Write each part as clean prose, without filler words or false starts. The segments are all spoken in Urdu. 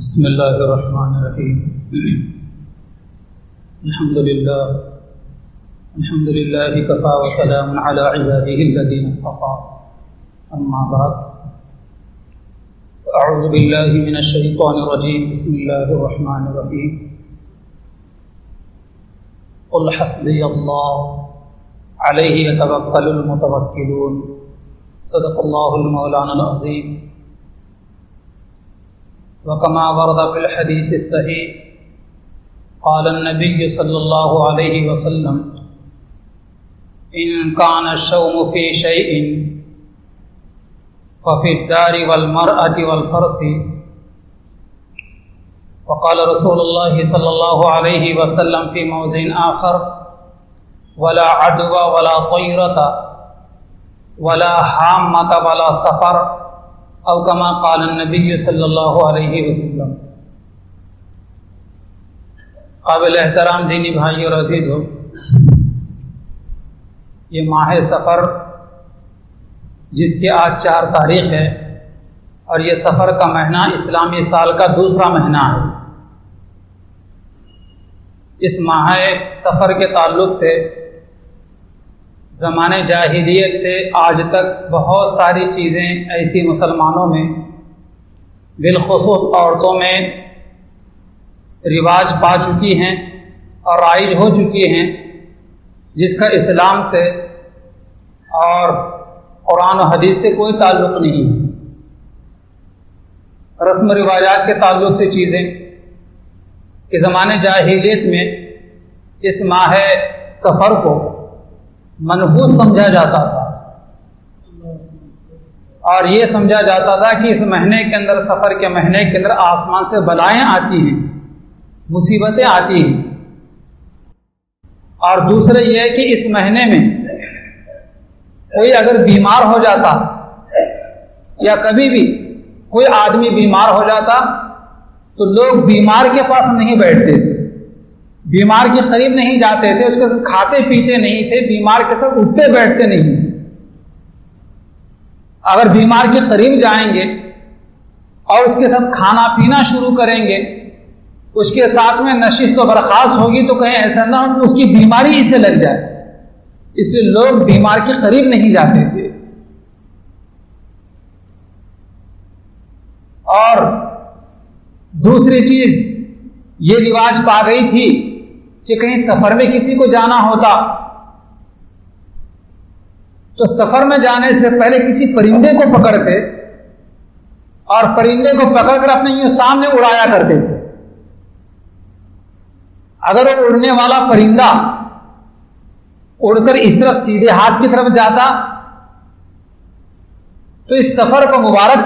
بسم الله الرحمن الرحيم. الحمد لله كفى وسلام على عباده الذين اصطفى. أما بعد، أعوذ بالله من الشيطان الرجيم. بسم الله الرحمن الرحيم. قل حسبي الله عليه يتوكل المتوكلون. صدق الله المولانا العظيم. وكما ورد في الحديث الصحيح قال النبي صلى الله عليه وسلم: إن كان الشوم في شيء ففي الدار والمرأة والفرس. وقال رسول الله صلى الله عليه وسلم في موضع آخر: ولا عدوى ولا طيرة ولا حامة ولا سفر، او کما قال النبی صلی اللہ علیہ وسلم. قابل احترام دینی بھائی اور عزیزو، یہ ماہ سفر جس کی آج 4 تاریخ ہے، اور یہ سفر کا مہینہ اسلامی سال کا دوسرا مہینہ ہے. اس ماہ سفر کے تعلق سے زمانے جاہلیت سے آج تک بہت ساری چیزیں ایسی مسلمانوں میں، بالخصوص عورتوں میں رواج پا چکی ہیں اور رائج ہو چکی ہیں، جس کا اسلام سے اور قرآن و حدیث سے کوئی تعلق نہیں ہے. رسم و رواجات کے تعلق سے چیزیں کہ زمانے جاہلیت میں اس ماہ سفر کو منحوس سمجھا جاتا تھا، اور یہ سمجھا جاتا تھا کہ اس مہینے کے اندر، سفر کے مہینے کے اندر آسمان سے بلائیں آتی ہیں، مصیبتیں آتی ہیں. اور دوسرے یہ ہے کہ اس مہینے میں کوئی اگر بیمار ہو جاتا یا کبھی بھی کوئی آدمی بیمار ہو جاتا تو لوگ بیمار کے پاس نہیں بیٹھتے تھے، بیمار کے قریب نہیں جاتے تھے، اس کے ساتھ کھاتے پیتے نہیں تھے، بیمار کے ساتھ اٹھتے بیٹھتے نہیں. اگر بیمار کے قریب جائیں گے اور اس کے ساتھ کھانا پینا شروع کریں گے، اس کے ساتھ میں نشست و برخاست ہوگی تو کہیں ایسا نہ ہو کہ اس کی بیماری اسے لگ جائے. اس لیے لوگ بیمار کے قریب نہیں جاتے تھے. اور دوسری چیز یہ رواج پا گئی تھی کہ کہیں سفر میں کسی کو جانا ہوتا تو سفر میں جانے سے پہلے کسی پرندے کو پکڑتے اور پرندے کو پکڑ کر اپنے یوں سامنے اڑایا کرتے تھے. اگر وہ اڑنے والا پرندہ اڑ کر اس طرف سیدھے ہاتھ کی طرف جاتا تو اس سفر کو مبارک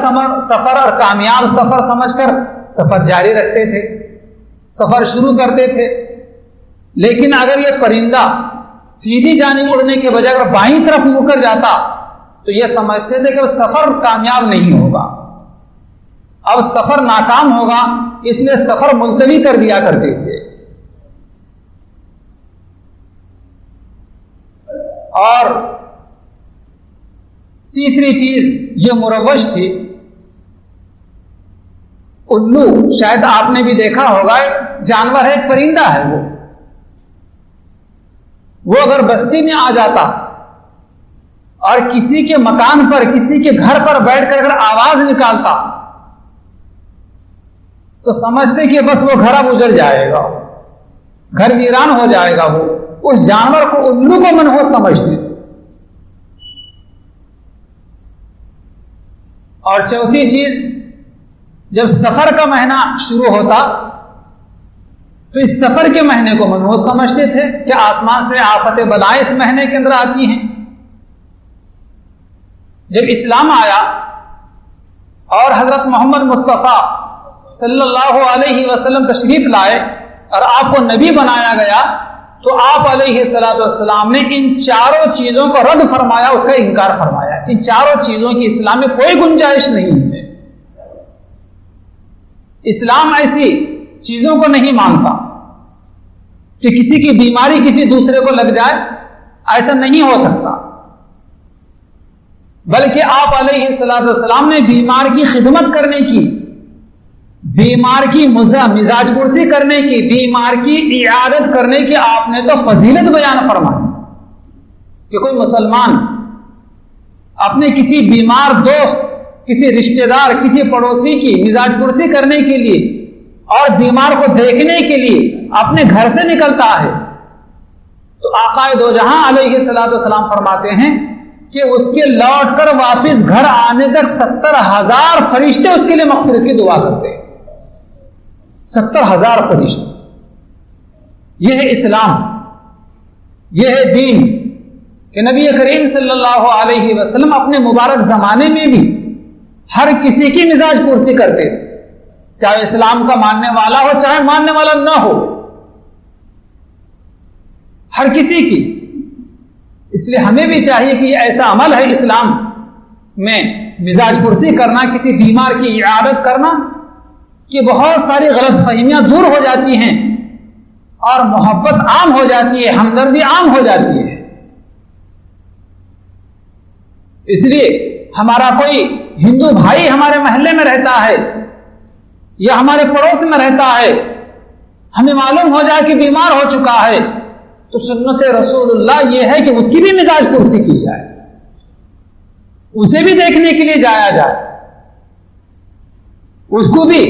سفر اور کامیاب سفر سمجھ کر سفر جاری رکھتے تھے، سفر شروع کرتے تھے. لیکن اگر یہ پرندہ سیدھی جانب اڑنے کے بجائے اگر بائیں طرف مڑ کر جاتا تو یہ سمجھتے تھے کہ سفر کامیاب نہیں ہوگا، اب سفر ناکام ہوگا، اس لیے سفر ملتوی کر دیا کرتے تھے. اور تیسری چیز یہ مروج تھی. الو شاید آپ نے بھی دیکھا ہوگا، جانور ہے، پرندہ ہے. وہ اگر بستی میں آ جاتا اور کسی کے مکان پر، کسی کے گھر پر بیٹھ کر اگر آواز نکالتا تو سمجھتے کہ بس وہ گھر اب اجڑ جائے گا، گھر ویران ہو جائے گا. وہ اس جانور کو، الو کو منحوس سمجھتے. اور چوتھی چیز، جب سفر کا مہینہ شروع ہوتا تو اس سفر کے مہینے کو منحوس سمجھتے تھے کہ آسمان سے آفت بلائیں اس مہینے کے اندر آتی ہیں. جب اسلام آیا اور حضرت محمد مصطفیٰ صلی اللہ علیہ وسلم تشریف لائے اور آپ کو نبی بنایا گیا تو آپ علیہ السلام نے ان 4 چیزوں کو رد فرمایا، اس کا انکار فرمایا. ان 4 چیزوں کی اسلام میں کوئی گنجائش نہیں ہے. اسلام ایسی چیزوں کو نہیں مانتا کہ کسی کی بیماری کسی دوسرے کو لگ جائے، ایسا نہیں ہو سکتا. بلکہ آپ علیہ السلام نے بیمار کی خدمت کرنے کی، بیمار کی مزاج پرسی کرنے کی، بیمار کی عیادت کرنے کی آپ نے تو فضیلت بیان فرمائی کہ کوئی مسلمان اپنے کسی بیمار دوست، کسی رشتہ دار، کسی پڑوسی کی مزاج پرسی کرنے کے لیے اور بیمار کو دیکھنے کے لیے اپنے گھر سے نکلتا ہے تو آقا دو جہاں علیہ السلام فرماتے ہیں کہ اس کے لوٹ کر واپس گھر آنے تک 70,000 فرشتے اس کے لیے مغفرت کی دعا کرتے ہیں۔ 70,000 فرشتے۔ یہ ہے اسلام، یہ ہے دین کہ نبی کریم صلی اللہ علیہ وسلم اپنے مبارک زمانے میں بھی ہر کسی کی مزاج پرسی کرتے، چاہے اسلام کا ماننے والا ہو چاہے ماننے والا نہ ہو، ہر کسی کی۔ اس لیے ہمیں بھی چاہیے کہ یہ ایسا عمل ہے اسلام میں مزاج پرسی کرنا، کسی بیمار کی عیادت کرنا، کہ بہت ساری غلط فہمیاں دور ہو جاتی ہیں اور محبت عام ہو جاتی ہے، ہمدردی عام ہو جاتی ہے۔ اس لیے ہمارا کوئی ہندو بھائی ہمارے محلے میں رہتا ہے یا ہمارے پڑوس میں رہتا ہے، ہمیں معلوم ہو جائے کہ بیمار ہو چکا ہے تو سنت رسول اللہ یہ ہے کہ اس کی بھی مزاج پرسی کی جائے، اسے بھی دیکھنے کے لیے جایا جائے، اس کو بھی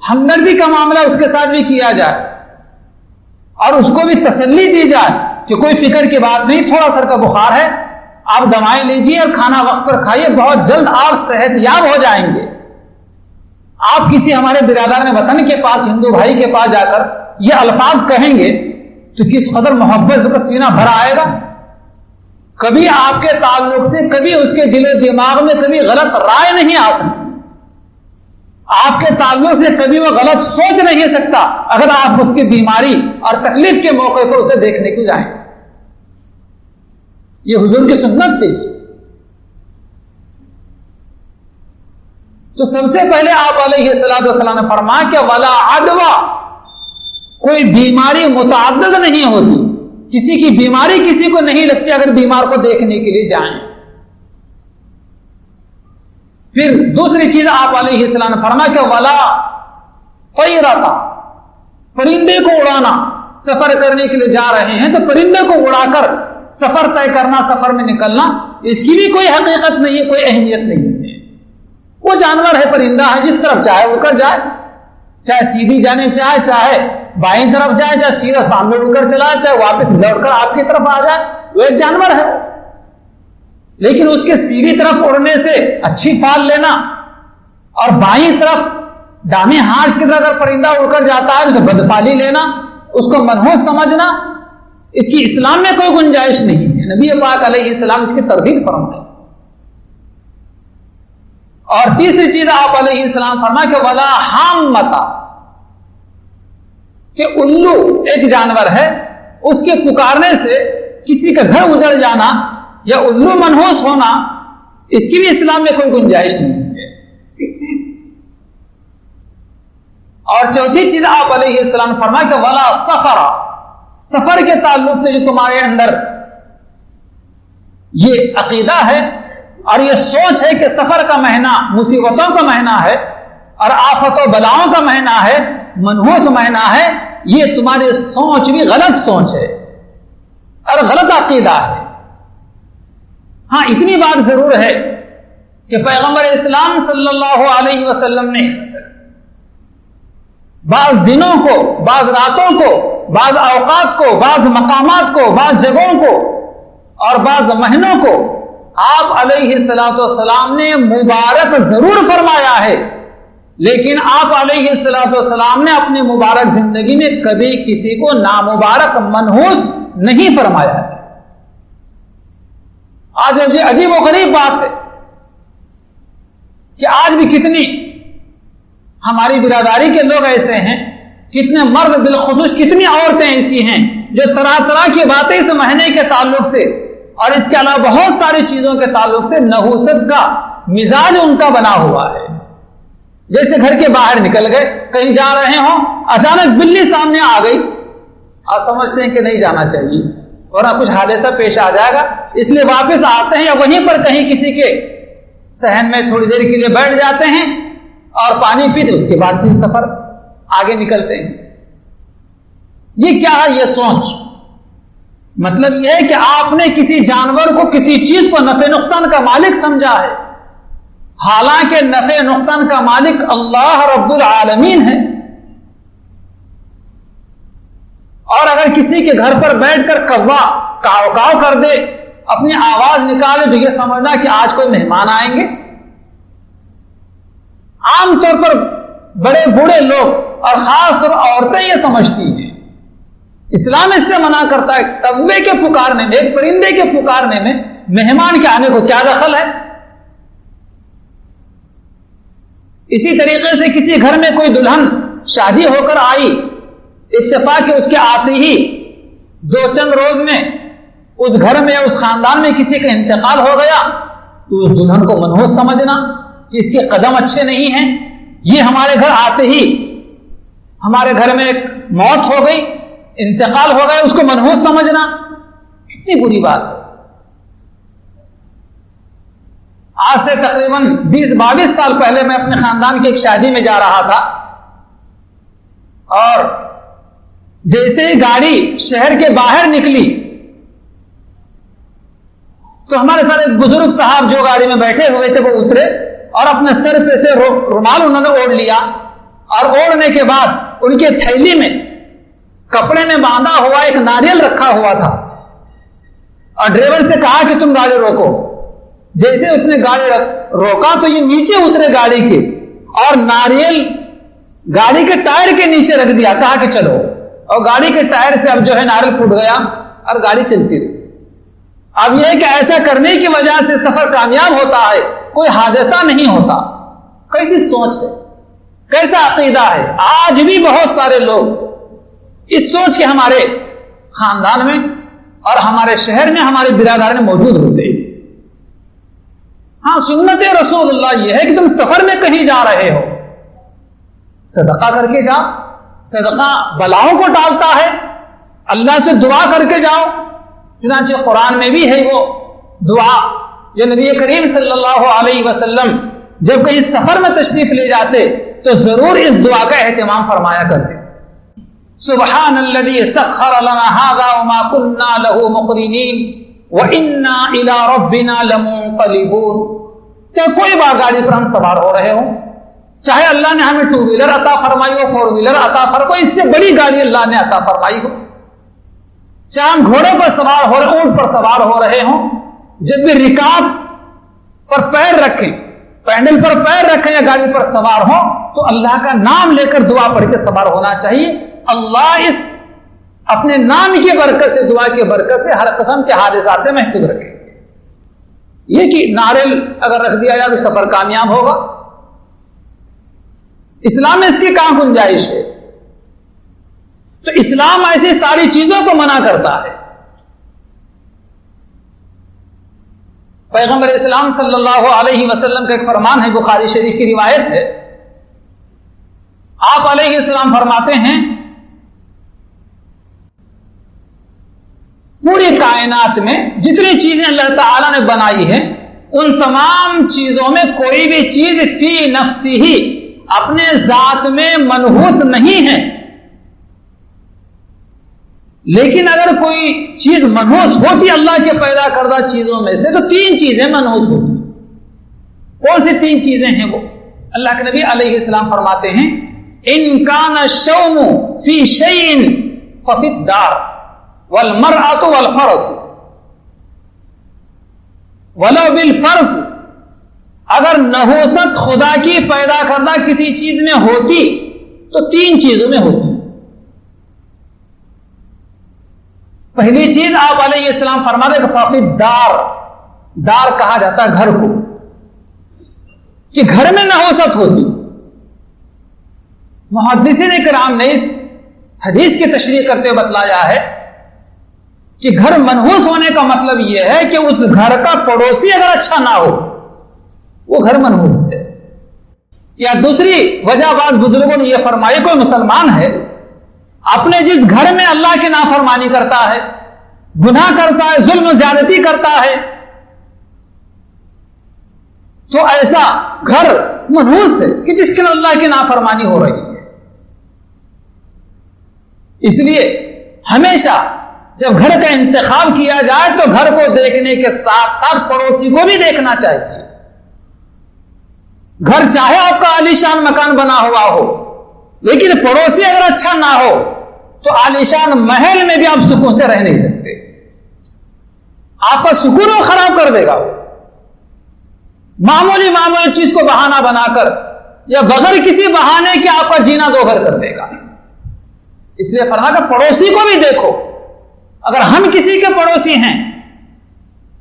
ہمدردی کا معاملہ اس کے ساتھ بھی کیا جائے اور اس کو بھی تسلی دی جائے کہ کوئی فکر کی بات نہیں، تھوڑا سر کا بخار ہے، آپ دوائیں لیجیے اور کھانا وقت پر کھائیے، بہت جلد آپ صحت یاب ہو جائیں گے۔ آپ کسی ہمارے برادر وطن کے پاس، ہندو بھائی کے پاس جا کر یہ الفاظ کہیں گے تو کس قدر محبت کا سینہ بھر آئے گا۔ کبھی آپ کے تعلق سے، کبھی اس کے دل و دماغ میں کبھی غلط رائے نہیں آ سکتی، آپ کے تعلق سے کبھی وہ غلط سوچ نہیں سکتا اگر آپ اس کی بیماری اور تکلیف کے موقع پر اسے دیکھنے کو جائیں۔ یہ حضور کی سنت تھی۔ تو سب سے پہلے آپ علیہ السلام نے فرمایا کہ ولا عدوہ، کوئی بیماری متعدد نہیں ہوتی، کسی کی بیماری کسی کو نہیں لگتی اگر بیمار کو دیکھنے کے لیے جائیں۔ پھر دوسری چیز آپ علیہ السلام نے فرمایا کہ ولا طیرۃ، پرندے کو اڑانا، سفر کرنے کے لیے جا رہے ہیں تو پرندے کو اڑا کر سفر طے کرنا، سفر میں نکلنا، اس کی بھی کوئی حقیقت نہیں ہے، کوئی اہمیت نہیں ہے۔ وہ جانور ہے، پرندہ ہے، جس طرف چاہے اڑ کر جائے، چاہے سیدھی جانے چاہے، چاہے بائیں طرف جائے، چاہے سیدھا سامنے اڑ کر چلا جائے، چاہے واپس لوٹ کر آپ کی طرف آ جائے، وہ ایک جانور ہے۔ لیکن اس کے سیدھی طرف اڑنے سے اچھی فال لینا اور بائیں طرف دامیں ہاتھ کی طرف اگر پرندہ اڑ کر جاتا ہے تو بدفالی لینا، اس کو منحوس سمجھنا، اس کی اسلام میں کوئی گنجائش نہیں ہے۔ نبی پاک علیہ السلام اس کی تردید فرمائے۔ اور تیسری چیز آپ علیہ السلام فرمائے کہ ولا حامۃ، کہ الو ایک جانور ہے، اس کے پکارنے سے کسی کا گھر اجڑ جانا یا الو منحوس ہونا، اس کی بھی اسلام میں کوئی گنجائش نہیں ہے۔ اور چوتھی چیز آپ علیہ السلام نے فرمایا کہ ولا سفر، سفر کے تعلق سے جو تمہارے اندر یہ عقیدہ ہے اور یہ سوچ ہے کہ سفر کا مہینہ مصیبتوں کا مہینہ ہے اور آفت و بلاؤں کا مہینہ ہے، منحوس مہینہ ہے، یہ تمہاری سوچ بھی غلط سوچ ہے اور غلط عقیدہ ہے۔ ہاں اتنی بات ضرور ہے کہ پیغمبر اسلام صلی اللہ علیہ وسلم نے بعض دنوں کو، بعض راتوں کو، بعض اوقات کو، بعض مقامات کو، بعض جگہوں کو اور بعض مہینوں کو آپ علیہ السلام نے مبارک ضرور فرمایا ہے، لیکن آپ علیہ السلام نے اپنی مبارک زندگی میں کبھی کسی کو نامبارک منحوس نہیں فرمایا ہے۔ آج یہ عجیب و غریب بات ہے کہ آج بھی کتنی ہماری برادری کے لوگ ایسے ہیں، کتنے مرد بالخصوص، کتنی عورتیں ایسی ہیں جو طرح طرح کی باتیں اس مہینے کے تعلق سے اور اس کے علاوہ بہت ساری چیزوں کے تعلق سے نحوست کا مزاج ان کا بنا ہوا ہے۔ جیسے گھر کے باہر نکل گئے، کہیں جا رہے ہوں، اچانک بلی سامنے آ گئی، آپ سمجھتے ہیں کہ نہیں جانا چاہیے ورنہ کچھ حادثہ پیش آ جائے گا، اس لیے واپس آتے ہیں یا وہیں پر کہیں کسی کے صحن میں تھوڑی دیر کے لیے بیٹھ جاتے ہیں اور پانی پیتے اس کے بعد پھر سفر آگے نکلتے ہیں. یہ کیا ہے؟ یہ سوچ. مطلب یہ ہے کہ آپ نے کسی جانور کو کسی چیز کو نفع نقصان کا مالک سمجھا ہے، حالانکہ نفع نقصان کا مالک اللہ رب العالمین ہے. اور اگر کسی کے گھر پر بیٹھ کر کوا کاؤ کاؤ کر دے، اپنی آواز نکالے، تو یہ سمجھنا کہ آج کوئی مہمان آئیں گے. عام طور پر بڑے بوڑھے لوگ اور خاص طور عورتیں یہ سمجھتی ہیں. اسلام اس سے منع کرتا ہے. کوے کے پکارنے میں، ایک پرندے کے پکارنے میں مہمان کے آنے کو کیا دخل ہے؟ اسی طریقے سے کسی گھر میں کوئی دلہن شادی ہو کر آئی، اتفاق کہ اس کے آتے ہی دو چند روز میں اس گھر میں یا اس خاندان میں کسی کا انتقال ہو گیا، تو اس دلہن کو منحوس سمجھنا کہ اس کے قدم اچھے نہیں ہیں. یہ ہمارے گھر آتے ہی ہمارے گھر میں ایک موت ہو گئی، انتقال ہو گیا، اس کو منحوس سمجھنا کتنی بری بات ہے. آج سے تقریباً 20-22 سال پہلے میں اپنے خاندان کی ایک شادی میں جا رہا تھا، اور جیسے ہی گاڑی شہر کے باہر نکلی تو ہمارے ساتھ ایک بزرگ صاحب جو گاڑی میں بیٹھے ہوئے تھے وہ اترے اور اپنے سر پہ سے رومال انہوں نے اوڑھ لیا، اور اوڑھنے کے بعد ان کے تھیلی میں کپڑے میں باندھا ہوا ایک ناریل رکھا ہوا تھا، اور ڈرائیور سے کہا کہ تم گاڑی روکو. جیسے اس نے گاڑی روکا تو یہ نیچے اترے گاڑی کے، اور ناریل گاڑی کے ٹائر کے نیچے رکھ دیا، کہا کہ چلو. اور گاڑی کے ٹائر سے اب جو ہے ناریل پھوٹ گیا اور گاڑی چلتی رہی. اب یہ کہ ایسا کرنے کی وجہ سے سفر کامیاب ہوتا ہے، کوئی حادثہ نہیں ہوتا. کیسی سوچ ہے، کیسا عقیدہ ہے. آج بھی بہت سارے لوگ اس سوچ کے ہمارے خاندان میں اور ہمارے شہر میں، ہمارے برادر میں موجود ہوتے ہیں. ہاں، سنت رسول اللہ یہ ہے کہ تم سفر میں کہیں جا رہے ہو، صدقہ کر کے جاؤ. صدقہ بلاؤں کو ٹالتا ہے. اللہ سے دعا کر کے جاؤ. چنانچہ قرآن میں بھی ہے وہ دعا جو نبی کریم صلی اللہ علیہ وسلم جب کہیں سفر میں تشریف لے جاتے تو ضرور اس دعا کا اہتمام فرمایا کرتے. سبحان الذی سخر لنا هذا وما كنا له مقرنین وإنا إلى ربنا لمنقلبون. کہ کوئی بار گاڑی پر ہم سوار ہو رہے ہوں، چاہے اللہ نے ہمیں 2 ویلر عطا فرمائی ہو، 4 ویلر عطا فرمائی، اس سے بڑی گاڑی اللہ نے عطا فرمائی ہو، چاہے ہم گھوڑے پر سوار ہو رہے، اونٹ پر سوار ہو رہے ہوں، جب بھی رکاب پر پیر رکھیں، پینڈل پر پیر رکھیں یا گاڑی پر سوار ہوں تو اللہ کا نام لے کر دعا پڑھ کے سوار ہونا چاہیے. اللہ اس اپنے نام کی برکت سے، دعا کی برکت سے ہر قسم کے حادثات سے محفوظ رکھے. یہ کہ ناریل اگر رکھ دیا جائے تو سفر کامیاب ہوگا، اسلام میں اس کی کہاں گنجائش ہے؟ تو اسلام ایسی ساری چیزوں کو منع کرتا ہے. پیغمبر اسلام صلی اللہ علیہ وسلم کا ایک فرمان ہے، بخاری شریف کی روایت ہے. آپ علیہ السلام فرماتے ہیں پوری کائنات میں جتنی چیزیں اللہ تعالی نے بنائی ہیں ان تمام چیزوں میں کوئی بھی چیز فی نفسہ اپنے ذات میں منحوس نہیں ہے، لیکن اگر کوئی چیز منحوس ہوتی اللہ کے پیدا کردہ چیزوں میں سے تو 3 چیزیں منحوس ہوتی. کون سی 3 چیزیں ہیں وہ؟ اللہ کے نبی علیہ السلام فرماتے ہیں ان کان الشوم فی شیء ففی الدار والمرأة والفرس ولو بالفرس. اگر نحوست خدا کی پیدا کردہ کسی چیز میں ہوتی تو 3 چیزوں میں ہوتی. پہلی چیز آپ علیہ السلام فرماتے کہ ففی الدار، دار کہا جاتا ہے گھر کو، کہ گھر میں نحوست ہوتی. محدثین کرام نے اس حدیث کی تشریح کرتے ہوئے بتلایا ہے کہ گھر منحوس ہونے کا مطلب یہ ہے کہ اس گھر کا پڑوسی اگر اچھا نہ ہو وہ گھر منحوس ہے. یا دوسری وجہ بعض بزرگوں نے یہ فرمائی، کوئی مسلمان ہے اپنے جس گھر میں اللہ کی نافرمانی کرتا ہے، گناہ کرتا ہے، ظلم و زیادتی کرتا ہے، تو ایسا گھر منحوس ہے کہ جس کے اللہ کی نافرمانی ہو رہی ہے. اس لیے ہمیشہ جب گھر کا انتخاب کیا جائے تو گھر کو دیکھنے کے ساتھ ساتھ پڑوسی کو بھی دیکھنا چاہیے. گھر چاہے آپ کا عالیشان مکان بنا ہوا ہو، لیکن پڑوسی اگر اچھا نہ ہو تو عالیشان محل میں بھی آپ سکون سے رہ نہیں سکتے. آپ کا سکون وہ خراب کر دے گا. معمولی چیز کو بہانہ بنا کر یا بغیر کسی بہانے کے آپ کا جینا دوبھر کر دے گا. اس لیے فرمایا کہ پڑوسی کو بھی دیکھو. اگر ہم کسی کے پڑوسی ہیں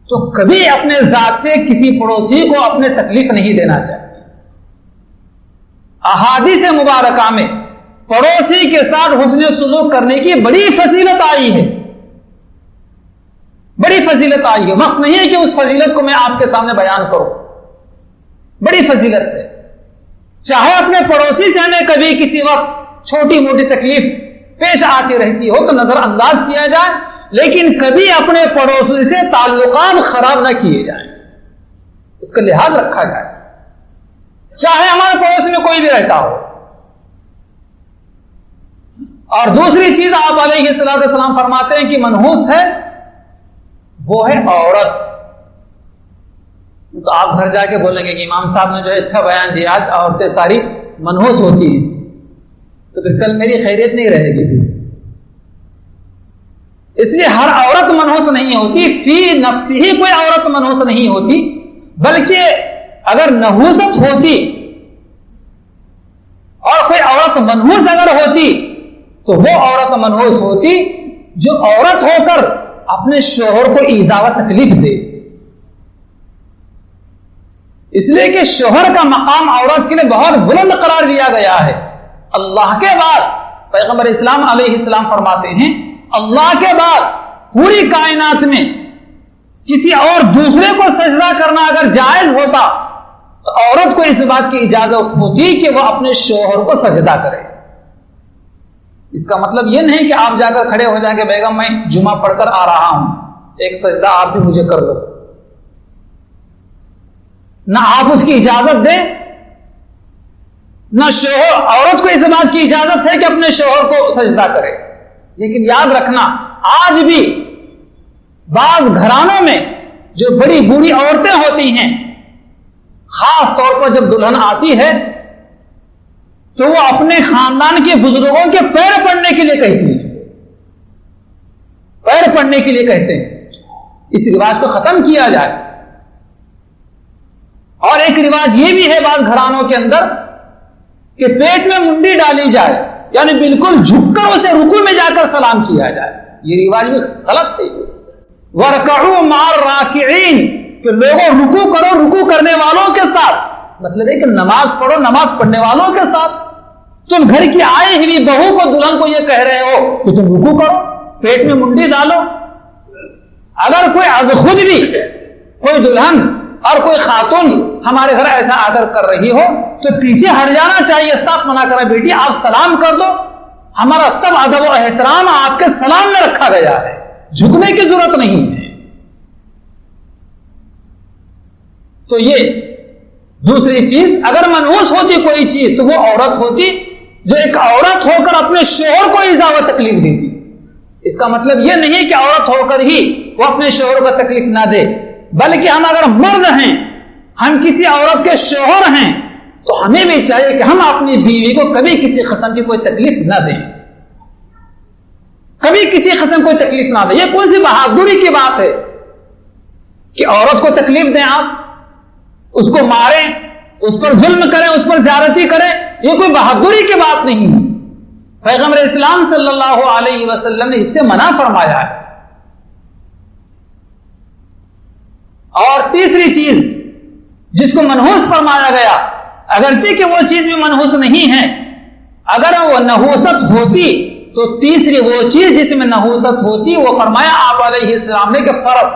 تو کبھی اپنے ذات سے کسی پڑوسی کو اپنے تکلیف نہیں دینا چاہیے. احادیث مبارکہ میں پڑوسی کے ساتھ حسن سلوک کرنے کی بڑی فضیلت آئی ہے. بڑی فضیلت آئی ہے. وقت نہیں ہے کہ اس فضیلت کو میں آپ کے سامنے بیان کروں. بڑی فضیلت ہے. چاہے اپنے پڑوسی سے ہمیں کبھی کسی وقت چھوٹی موٹی تکلیف پیش آتی رہتی ہو تو نظر انداز کیا جائے، لیکن کبھی اپنے پڑوسی سے تعلقات خراب نہ کیے جائیں. اس کا لحاظ رکھا جائے، چاہے ہمارے پڑوس میں کوئی بھی رہتا ہو. اور دوسری چیز آپ علیہ السلام فرماتے ہیں کہ منحوس ہے وہ ہے عورت. تو آپ گھر جا کے بولیں گے کہ امام صاحب نے جو ہے اچھا بیان دیا، آج عورتیں ساری منحوس ہوتی ہیں، تو پھر کل میری خیریت نہیں رہے گی. اس لیے ہر عورت منحوس نہیں ہوتی، فی نفس ہی کوئی عورت منحوس نہیں ہوتی، بلکہ اگر نحوست ہوتی اور کوئی عورت منحوس اگر ہوتی تو وہ عورت منحوس ہوتی جو عورت ہو کر اپنے شوہر کو ایذا و تکلیف دے. اس لیے کہ شوہر کا مقام عورت کے لیے بہت بلند قرار دیا گیا ہے. اللہ کے بعد پیغمبر اسلام علیہ السلام فرماتے ہیں اللہ کے بعد پوری کائنات میں کسی اور دوسرے کو سجدہ کرنا اگر جائز ہوتا تو عورت کو اس بات کی اجازت ہوتی کہ وہ اپنے شوہر کو سجدہ کرے. اس کا مطلب یہ نہیں کہ آپ جا کر کھڑے ہو جائیں کہ بیگم میں جمعہ پڑھ کر آ رہا ہوں، ایک سجدہ آپ بھی مجھے کر دو. نہ آپ اس کی اجازت دیں، نہ شوہر عورت کو اس بات کی اجازت ہے کہ اپنے شوہر کو سجدہ کرے. لیکن یاد رکھنا آج بھی بعض گھرانوں میں جو بڑی بوڑھی عورتیں ہوتی ہیں، خاص طور پر جب دلہن آتی ہے تو وہ اپنے خاندان کے بزرگوں کے پیر پڑنے کے لیے کہتی ہیں. پیر پڑنے کے لیے کہتے ہیں. اس رواج کو ختم کیا جائے. اور ایک رواج یہ بھی ہے بعض گھرانوں کے اندر کہ پیٹ میں منڈی ڈالی جائے، یعنی بالکل جھک کر اسے رکوع میں جا کر سلام کیا جائے. یہ رواج بھی غلط ہے. وَرْكَعُوا مَعَ الرَّاكِعِينَ کہ لوگوں رکوع کرو رکوع کرنے والوں کے ساتھ. مطلب ہے کہ نماز پڑھو نماز پڑھنے والوں کے ساتھ. تم گھر کی آئی ہوئی بہو کو دلہن کو یہ کہہ رہے ہو کہ تم رکوع کرو، پیٹ میں منڈی ڈالو. اگر کوئی از خود بھی کوئی دلہن اور کوئی خاتون ہمارے گھر ایسا آدر کر رہی ہو تو پیچھے ہٹ جانا چاہیے. صاف منع کرا بیٹی آپ سلام کر دو، ہمارا سب ادب و احترام آپ کے سلام میں رکھا گیا ہے، جھکنے کی ضرورت نہیں ہے. تو یہ دوسری چیز، اگر منحوس ہوتی کوئی چیز تو وہ عورت ہوتی جو ایک عورت ہو کر اپنے شوہر کو ایذا و تکلیف دیتی. اس کا مطلب یہ نہیں کہ عورت ہو کر ہی وہ اپنے شوہر کو تکلیف نہ دے، بلکہ ہم اگر مرد ہیں، ہم کسی عورت کے شوہر ہیں تو ہمیں بھی چاہیے کہ ہم اپنی بیوی کو کبھی کسی قسم کی کوئی تکلیف نہ دیں. کبھی کسی قسم کوئی تکلیف نہ دیں. یہ کون سی بہادری کی بات ہے کہ عورت کو تکلیف دیں، آپ اس کو ماریں، اس پر ظلم کریں، اس پر زیادتی کریں؟ یہ کوئی بہادری کی بات نہیں ہے. پیغمبر اسلام صلی اللہ علیہ وسلم نے اس سے منع فرمایا ہے. اور تیسری چیز جس کو منحوس فرمایا گیا، اگرچہ کہ وہ چیز بھی منحوس نہیں ہے، اگر وہ نحوست ہوتی تو تیسری وہ چیز جس میں نحوست ہوتی وہ فرمایا آپ علیہ السلام نے کہ فرس.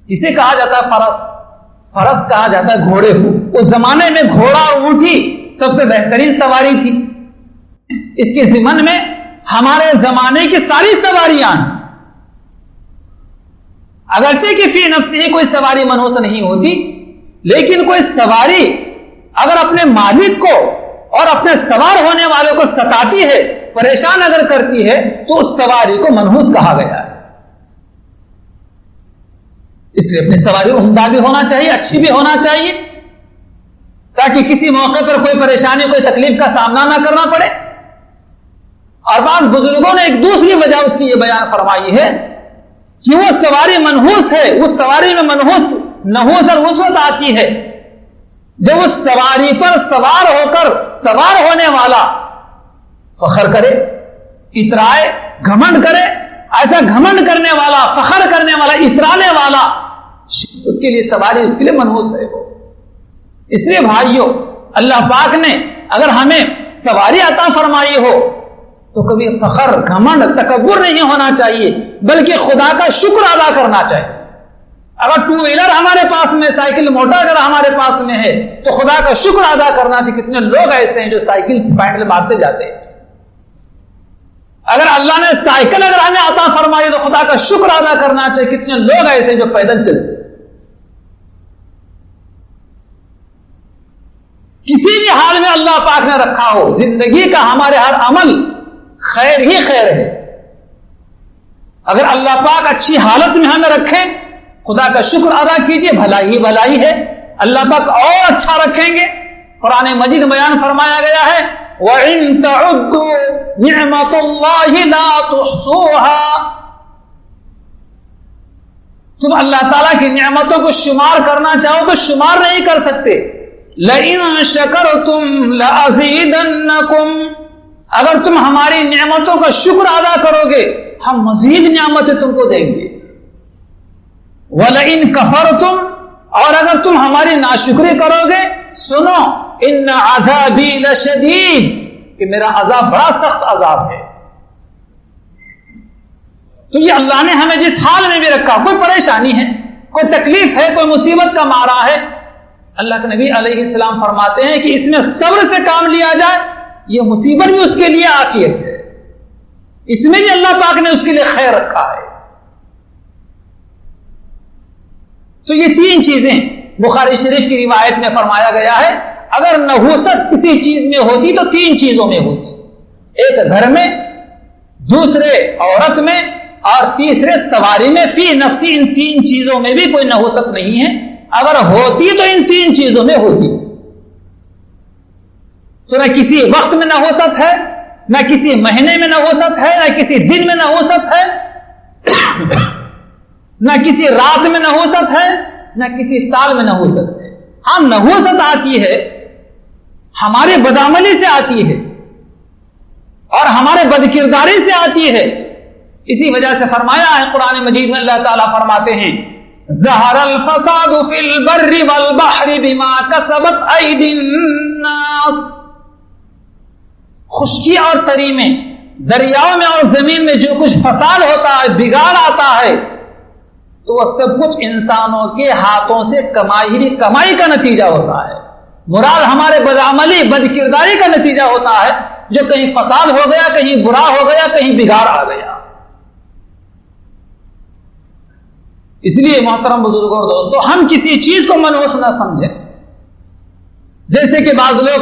اسے کہا جاتا ہے فرس. فرس کہا جاتا ہے گھوڑے کو. اس زمانے میں گھوڑا اور اونٹی سب سے بہترین سواری تھی. اس کے ضمن میں ہمارے زمانے کی ساری سواریاں ہیں. اگرچہ کہ فی نفس ہی کوئی سواری منحوس نہیں ہوتی، لیکن کوئی سواری اگر اپنے مالک کو اور اپنے سوار ہونے والوں کو ستاتی ہے، پریشان اگر کرتی ہے، تو اس سواری کو منحوس کہا گیا ہے۔ اس لیے اپنی سواری عمدہ بھی ہونا چاہیے، اچھی بھی ہونا چاہیے، تاکہ کسی موقع پر کوئی پریشانی، کوئی تکلیف کا سامنا نہ کرنا پڑے۔ اور بعض بزرگوں نے ایک دوسری وجہ اس کی یہ بیان فرمائی ہے کہ وہ سواری منحوس ہے، اس سواری میں نحوس اور وسعت آتی ہے جب اس سواری پر سوار ہو کر سوار ہونے والا فخر کرے، اترائے، گھمنڈ کرے۔ ایسا گھمنڈ کرنے والا، فخر کرنے والا، اترانے والا، اس کے لیے سواری اس کے لیے منحوس ہے وہ۔ اس لیے بھائیوں، اللہ پاک نے اگر ہمیں سواری عطا فرمائی ہو تو کبھی فخر، گھمنڈ، تکبر نہیں ہونا چاہیے، بلکہ خدا کا شکر ادا کرنا چاہیے۔ اگر ٹو ویلر ہمارے پاس میں، سائیکل موٹر اگر ہمارے پاس میں ہے تو خدا کا شکر ادا کرنا چاہیے۔ کتنے لوگ ایسے ہیں جو سائیکل پینڈل مارتے جاتے ہیں۔ اگر اللہ نے سائیکل اگر ہمیں عطا فرمائی تو خدا کا شکر ادا کرنا چاہیے۔ کتنے لوگ ایسے ہیں جو پیدل چلتے۔ کسی بھی حال میں اللہ پاک نے رکھا ہو، زندگی کا ہمارے ہر عمل خیر ہی خیر ہے۔ اگر اللہ پاک اچھی حالت میں ہمیں رکھے، خدا کا شکر ادا کیجئے، بھلائی ہی بھلائی ہے۔ اللہ پاک اور اچھا رکھیں گے۔ قرآن مجید بیان فرمایا گیا ہے وَإِن تَعُدُّوا نِعْمَةَ اللَّهِ لَا تُحْصُوهَا، تم اللہ تعالیٰ کی نعمتوں کو شمار کرنا چاہو تو شمار نہیں کر سکتے۔ لَئِن شَكَرْتُمْ لَأَزِيدَنَّكُمْ، اگر تم ہماری نعمتوں کا شکر ادا کرو گے ہم مزید نعمتیں تم کو دیں گے۔ وَلَئِن كَفَرْتُمْ، اور اگر تم ہماری ناشکری کرو گے، سنو ان عذابی لشدید، کہ میرا عذاب بڑا سخت عذاب ہے۔ تو یہ اللہ نے ہمیں جس حال میں بھی رکھا، کوئی پریشانی ہے، کوئی تکلیف ہے، کوئی مصیبت کا مارا ہے، اللہ کے نبی علیہ السلام فرماتے ہیں کہ اس میں صبر سے کام لیا جائے، یہ مصیبت بھی اس کے لیے عافیت ہے، اس میں بھی اللہ پاک نے اس کے لیے خیر رکھا ہے۔ تو یہ تین چیزیں بخاری شریف کی روایت میں فرمایا گیا ہے، اگر نحوست کسی چیز میں ہوتی تو تین چیزوں میں ہوتی، ایک گھر میں، دوسرے عورت میں، اور تیسرے سواری میں۔ فی نفسی ان تین چیزوں میں بھی کوئی نحوست نہیں ہے، اگر ہوتی تو ان تین چیزوں میں ہوتی۔ تو نہ کسی وقت میں نحوست ہے، نہ کسی مہینے میں نحوست ہے، نہ کسی دن میں نحوست ہے، نہ کسی رات میں نحوست ہے، نہ کسی سال میں نحوست ہے۔ ہاں نحوست آتی ہے، ہمارے بدعملی سے آتی ہے اور ہمارے بدکرداری سے آتی ہے۔ اسی وجہ سے فرمایا ہے قرآن مجید میں، اللہ تعالیٰ فرماتے ہیں ظہر الفساد فی البر والبحر بما کسبت ایدی الناس، خشکی اور تری میں، دریاؤں میں اور زمین میں جو کچھ فساد ہوتا ہے، بگاڑ آتا ہے، تو وہ سب کچھ انسانوں کے ہاتھوں سے کمائی کا نتیجہ ہوتا ہے۔ مراد ہمارے بدعملی، بدکرداری کا نتیجہ ہوتا ہے، جو کہیں فساد ہو گیا، کہیں برا ہو گیا، کہیں بگاڑ آ گیا۔ اس لیے محترم بزرگوں اور دوستوں، ہم کسی چیز کو منحوس نہ سمجھیں۔ جیسے کہ بعض لوگ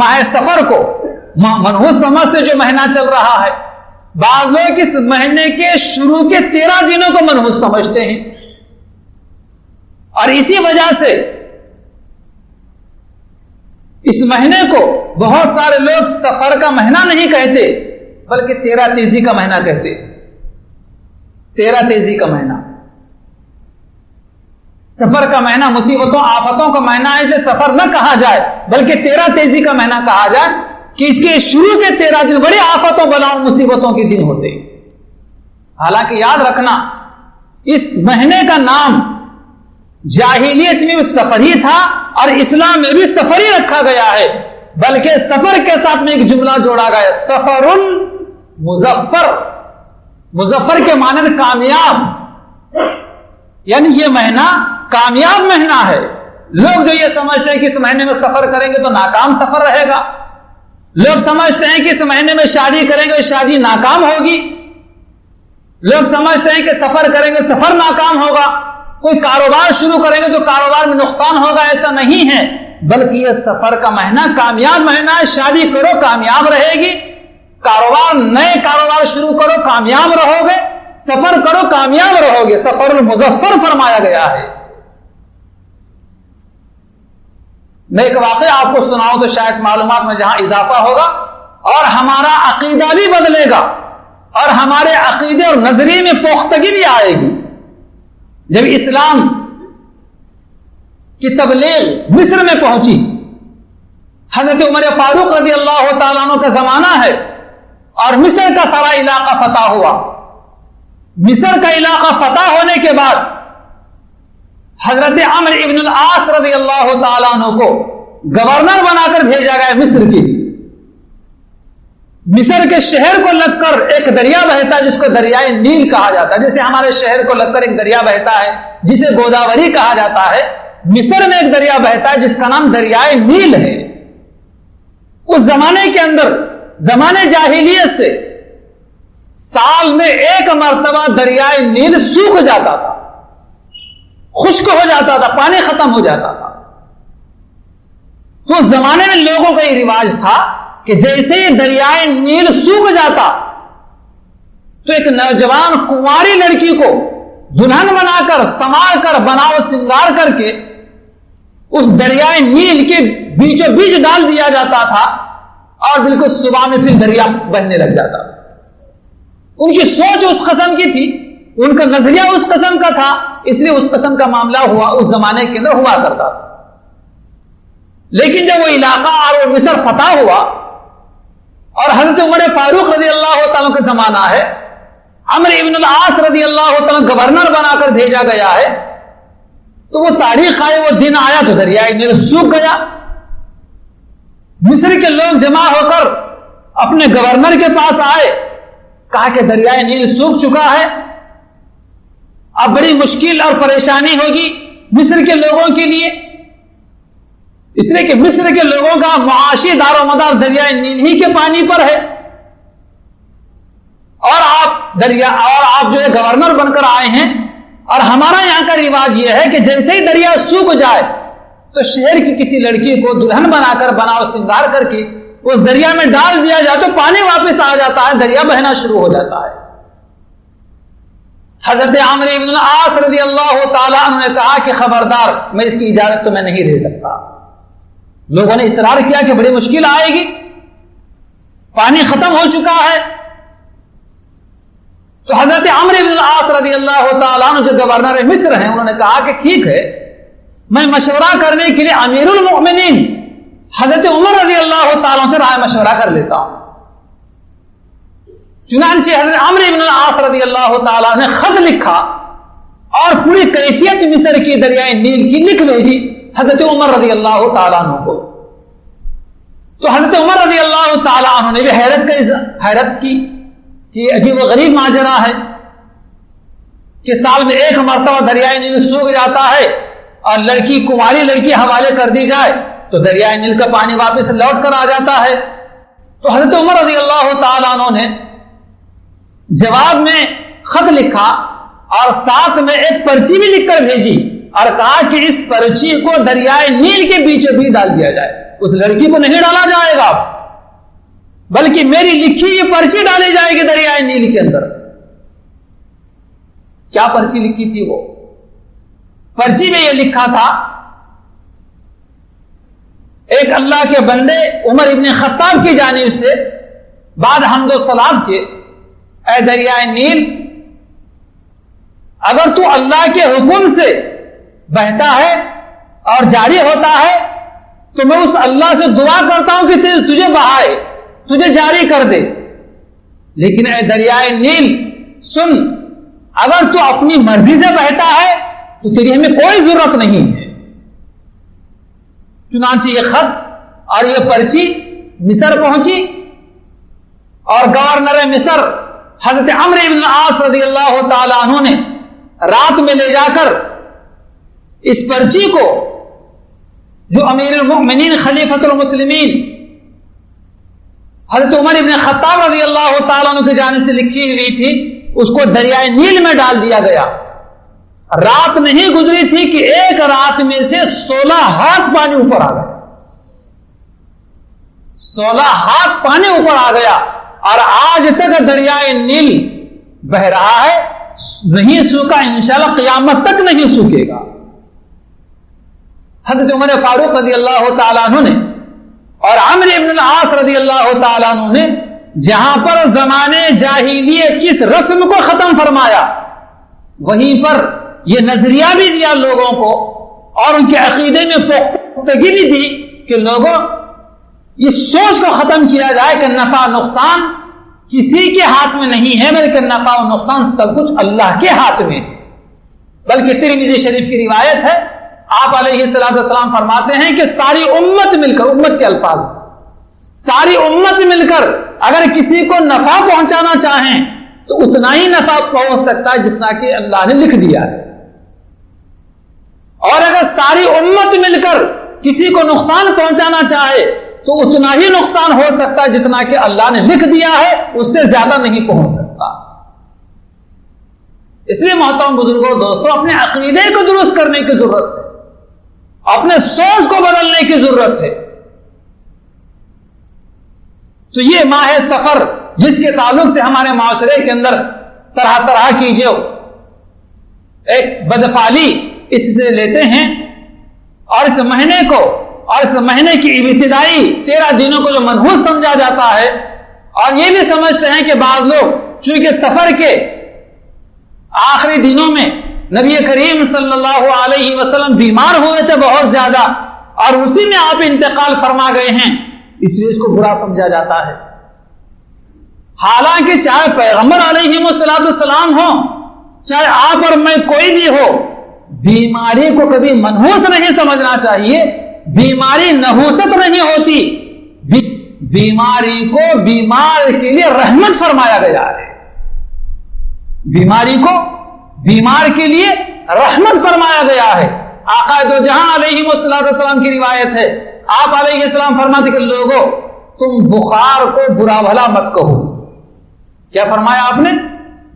ماہ سفر کو منحوس سمجھتے، جو مہینہ چل رہا ہے، بعض لوگ اس مہینے کے شروع کے 13 دنوں کو منحوس سمجھتے ہیں، اور اسی وجہ سے اس مہینے کو بہت سارے لوگ سفر کا مہینہ نہیں کہتے، بلکہ 13 تیزی کا مہینہ کہتے۔ 13 تیزی کا مہینہ، سفر کا مہینہ مصیبتوں آفتوں کا مہینہ ہے، اسے سفر نہ کہا جائے بلکہ 13 تیزی کا مہینہ کہا جائے، کہ اس کے شروع کے 13 دن بڑی آفتوں بلاؤں مصیبتوں کے دن ہوتے ہیں۔ حالانکہ یاد رکھنا، اس مہینے کا نام جاہلیت میں بھی سفر ہی تھا اور اسلام میں بھی سفر ہی رکھا گیا ہے، بلکہ سفر کے ساتھ میں ایک جملہ جوڑا گیا، سفر مظفر۔ مظفر کے معنی کامیاب، یعنی یہ مہینہ کامیاب مہینہ ہے۔ لوگ جو یہ سمجھتے ہیں کہ اس مہینے میں سفر کریں گے تو ناکام سفر رہے گا، لوگ سمجھتے ہیں کہ اس مہینے میں شادی کریں گے شادی ناکام ہوگی، لوگ سمجھتے ہیں کہ سفر کریں گے سفر ناکام ہوگا، کوئی کاروبار شروع کریں گے تو کاروبار میں نقصان ہوگا، ایسا نہیں ہے، بلکہ یہ سفر کا مہینہ کامیاب مہینہ ہے۔ شادی کرو کامیاب رہے گی، نئے کاروبار شروع کرو کامیاب رہو گے، سفر کرو کامیاب رہو گے، سفر المظفر فرمایا گیا ہے۔ میں ایک واقعہ آپ کو سناؤں تو شاید معلومات میں جہاں اضافہ ہوگا اور ہمارا عقیدہ بھی بدلے گا اور ہمارے عقیدے اور نظریے میں پختگی بھی آئے گی۔ جب اسلام کی تبلیغ مصر میں پہنچی، حضرت عمر فاروق رضی اللہ تعالیٰ عنہ کا زمانہ ہے اور مصر کا سارا علاقہ فتح ہوا۔ مصر کا علاقہ فتح ہونے کے بعد حضرت عمرو ابن العاص رضی اللہ تعالیٰ عنہ کو گورنر بنا کر بھیجا گیا مصر کی۔ مصر کے شہر کو لگ کر ایک دریا بہتا ہے جس کو دریائے نیل کہا جاتا ہے، جیسے ہمارے شہر کو لگ کر ایک دریا بہتا ہے جسے گوداوری کہا جاتا ہے، مصر میں ایک دریا بہتا ہے جس کا نام دریائے نیل ہے۔ اس زمانے کے اندر زمانے جاہلیت سے سال میں ایک مرتبہ دریائے نیل سوکھ جاتا تھا، خشک ہو جاتا تھا، پانی ختم ہو جاتا تھا۔ تو اس زمانے میں لوگوں کا یہ رواج تھا کہ جیسے ہی دریائے نیل سوکھ جاتا تو ایک نوجوان کنواری لڑکی کو دلہن بنا کر سنوار کر بناؤ سنگار کر کے اس دریائے نیل کے بیچوں بیچ ڈال دیا جاتا تھا اور بالکل صبح میں پھر دریا بہنے لگ جاتا تھا۔ ان کی سوچ اس قسم کی تھی، ان کا نظریہ اس قسم کا تھا، اس لیے اس قسم کا معاملہ ہوا اس زمانے کے اندر ہوا کرتا تھا۔ لیکن جب وہ علاقہ اور مصر فتح ہوا اور حضرت عمر فاروق رضی اللہ تعالیٰ کا زمانہ ہے، عمرو ابن العاص رضی اللہ تعالیٰ گورنر بنا کر بھیجا گیا ہے، تو وہ تاریخ آئے، وہ دن آیا تو دریائے نیل سوکھ گیا۔ مصر کے لوگ جمع ہو کر اپنے گورنر کے پاس آئے، کہا کہ دریائے نیل سوکھ چکا ہے، اب بڑی مشکل اور پریشانی ہوگی مصر کے لوگوں کے لیے، اس لیے کہ مصر کے لوگوں کا معاشی دار و مدار دریائے نیل ہی کے پانی پر ہے، اور آپ جو ہے گورنر بن کر آئے ہیں، اور ہمارا یہاں کا رواج یہ ہے کہ جیسے ہی دریا سوکھ جائے تو شہر کی کسی لڑکی کو دلہن بنا کر بناؤ سنگار کر کے اس دریا میں ڈال دیا جائے تو پانی واپس آ جاتا ہے، دریا بہنا شروع ہو جاتا ہے۔ حضرت عمرو بن العاص رضی اللہ تعالیٰ عنہ نے کہا کہ خبردار، میں اس کی اجازت تو میں نہیں دے سکتا۔ لوگوں نے اصرار کیا کہ بڑی مشکل آئے گی، پانی ختم ہو چکا ہے۔ تو حضرت عمرو بن العاص رضی اللہ تعالیٰ عنہ جو گورنر مصر ہیں، انہوں نے کہا کہ ٹھیک ہے، میں مشورہ کرنے کے لیے امیر المؤمنین حضرت عمر رضی اللہ تعالیٰ سے رائے مشورہ کر لیتا ہوں۔ چنانچہ حضرت عمرو بن العاص رضی اللہ تعالیٰ نے خط لکھا اور پوری کیفیت مصر کی دریائے نیل کی لکھ بھیجی حضرت عمر رضی اللہ تعالیٰ عنہ کو۔ تو حضرت عمر رضی اللہ تعالیٰ عنہ نے بھی حیرت کی کہ عجیب و غریب ماجرا ہے کہ سال میں ایک مرتبہ دریائے نیل سوکھ جاتا ہے اور کنواری لڑکی حوالے کر دی جائے تو دریائے نیل کا پانی واپس لوٹ کر آ جاتا ہے۔ تو حضرت عمر رضی اللہ تعالیٰ عنہ نے جواب میں خط لکھا اور ساتھ میں ایک پرچی بھی لکھ کر بھیجی اور کہا کہ اس پرچی کو دریائے نیل کے بیچوں بیچ ڈال دیا جائے، اس لڑکی کو نہیں ڈالا جائے گا بلکہ میری لکھی یہ پرچی ڈالی جائے گی دریائے نیل کے اندر۔ کیا پرچی لکھی تھی؟ وہ پرچی میں یہ لکھا تھا، ایک اللہ کے بندے عمر ابن خطاب کی جانب سے بعد حمد و ثناء کے، اے دریائے نیل، اگر تو اللہ کے حکم سے بہتا ہے اور جاری ہوتا ہے تو میں اس اللہ سے دعا کرتا ہوں کہ تجھے بہائے، تجھے جاری کر دے، لیکن اے دریائے نیل سن، اگر تو اپنی مرضی سے بہتا ہے تو تیری ہمیں کوئی ضرورت نہیں ہے۔ چنانچہ یہ خط اور یہ پرچی مصر پہنچی اور گورنر مصر حضرت عمرو بن العاص رضی اللہ تعالی عنہ نے رات میں لے جا کر اس پرچی کو، جو امیر المؤمنین خلیفۃ المسلمین حضرت عمر بن خطاب رضی اللہ تعالیٰ عنہ کی جانب سے لکھی ہوئی تھی، اس کو دریائے نیل میں ڈال دیا گیا رات نہیں گزری تھی کہ ایک رات میں سے 16 ہاتھ پانی اوپر آ گیا، 16 ہاتھ پانی اوپر آ گیا، اور آج تک دریائے نیل بہ رہا ہے، نہیں سوکھا، انشاءاللہ قیامت تک نہیں سوکھے گا۔ حضرت عمر فاروق رضی اللہ تعالیٰ عنہ نے اور عمرو بن العاص رضی اللہ تعالیٰ عنہ نے جہاں پر زمانے جاہلیت کی اس رسم کو ختم فرمایا، وہیں پر یہ نظریہ بھی دیا لوگوں کو، اور ان کے عقیدے میں پختگی بھی دی کہ لوگوں اس سوچ کو ختم کیا جائے کہ نفع نقصان کسی کے ہاتھ میں نہیں ہے، بلکہ نفع و نقصان سب کچھ اللہ کے ہاتھ میں ہے۔ بلکہ ترمذی شریف کی روایت ہے، آپ علیہ السلام فرماتے ہیں کہ ساری امت مل کر، امت کے الفاظ، ساری امت مل کر اگر کسی کو نفع پہنچانا چاہیں تو اتنا ہی نفع پہنچ سکتا ہے جتنا کہ اللہ نے لکھ دیا ہے، اور اگر ساری امت مل کر کسی کو نقصان پہنچانا چاہے تو اتنا ہی نقصان ہو سکتا ہے جتنا کہ اللہ نے لکھ دیا ہے، اس سے زیادہ نہیں پہنچ سکتا۔ اس لیے محترم بزرگوں، دوستوں، اپنے عقیدے کو درست کرنے کی ضرورت ہے، اپنے سوچ کو بدلنے کی ضرورت ہے۔ تو یہ ماہ سفر جس کے تعلق سے ہمارے معاشرے کے اندر طرح طرح کی جو ایک بدفعلی اس سے لیتے ہیں، اور اس مہینے کو اور اس مہینے کی ابتدائی 13 دنوں کو جو منحوس سمجھا جاتا ہے، اور یہ بھی سمجھتے ہیں کہ بعض لوگ چونکہ سفر کے آخری دنوں میں نبی کریم صلی اللہ علیہ وسلم بیمار ہوئے تھے بہت زیادہ، اور اسی میں آپ انتقال فرما گئے ہیں، اس لیے اس کو برا سمجھا جاتا ہے۔ حالانکہ چاہے پیغمبر علیہ السلام ہو، چاہے آپ اور میں کوئی بھی ہو، بیماری کو کبھی منحوس نہیں سمجھنا چاہیے۔ بیماری نحوست نہیں ہوتی، بیماری کو بیمار کے لیے رحمت فرمایا گیا ہے، بیماری کو بیمار کے لیے رحمت فرمایا گیا ہے۔ آقا دو جہاں علیہ السلام کی روایت ہے، آپ علیہ السلام فرماتے کہ لوگوں تم بخار کو برا بھلا مت کہو۔ کیا فرمایا آپ نے؟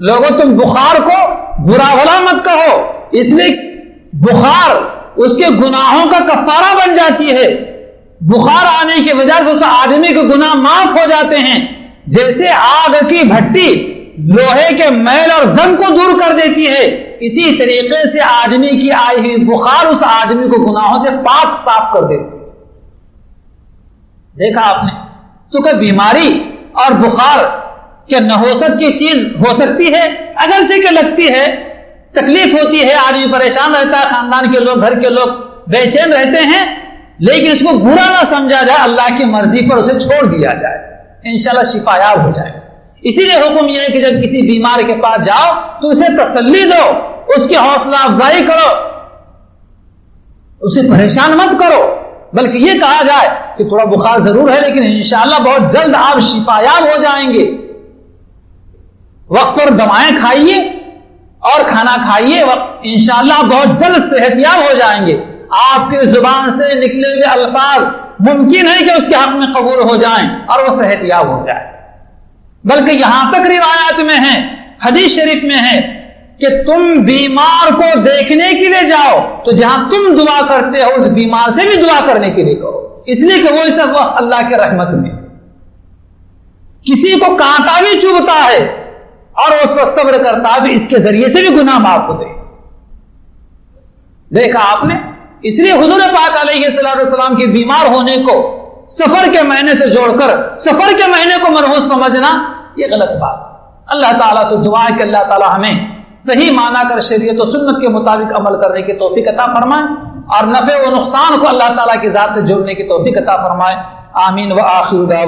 لوگوں تم بخار کو برا بھلا مت کہو، اس لیے بخار اس کے گناہوں کا کفارہ بن جاتی ہے۔ بخار آنے کی وجہ سے اس آدمی کے گناہ معاف ہو جاتے ہیں، جیسے آگ کی بھٹی لوہے کے میل اور زنگ کو دور کر دیتی ہے، اسی طریقے سے آدمی کی آئی ہوئی بخار اس آدمی کو گناہوں سے پاک صاف کر دیتی ہے۔ دیکھا آپ نے؟ تو کہ بیماری اور بخار کہ نحوست کی چیز ہو سکتی ہے، اگرچہ کہ لگتی ہے، تکلیف ہوتی ہے، آدمی پریشان رہتا ہے، خاندان کے لوگ، گھر کے لوگ بے چین رہتے ہیں، لیکن اس کو برا نہ سمجھا جائے، اللہ کی مرضی پر اسے چھوڑ دیا جائے، انشاءاللہ شفا یاب ہو جائے۔ اسی لیے حکم یہ ہے کہ جب کسی بیمار کے پاس جاؤ تو اسے تسلی دو، اس کی حوصلہ افزائی کرو، اسے پریشان مت کرو، بلکہ یہ کہا جائے کہ تھوڑا بخار ضرور ہے لیکن انشاءاللہ بہت جلد آپ شفا یاب ہو جائیں گے، وقت پر دوائیں کھائیے اور کھانا کھائیے، انشاءاللہ بہت جلد صحت یاب ہو جائیں گے۔ آپ کی زبان سے نکلے ہوئے الفاظ ممکن ہے کہ اس کے حق میں قبول ہو جائیں اور وہ صحت یاب ہو جائے، بلکہ یہاں تک روایات میں ہے، حدیث شریف میں ہے کہ تم بیمار کو دیکھنے کے لیے جاؤ تو جہاں تم دعا کرتے ہو اس بیمار سے بھی دعا کرنے کے لیے کہو، اس لیے کہ وہ اس وقت اللہ کے رحمت میں۔ کسی کو کانٹا بھی چبھتا ہے اور اس پر صبر کرتا ہے تو اس کے ذریعے سے بھی گناہ معاف ہوتے ہیں۔ دیکھا آپ نے؟ اس لیے حضور پاک علیہ السلام کے بیمار ہونے کو سفر کے مہینے سے جوڑ کر سفر کے مہینے کو مرحوس سمجھنا یہ غلط بات۔ اللہ تعالیٰ سے دعا ہے کہ اللہ تعالیٰ ہمیں صحیح معنی کر شریعت و سنت کے مطابق عمل کرنے کی توفیق عطا فرمائے، اور نفع و نقصان کو اللہ تعالیٰ کی ذات سے جوڑنے کی توفیق عطا فرمائے۔ آمین و آخر دعوانا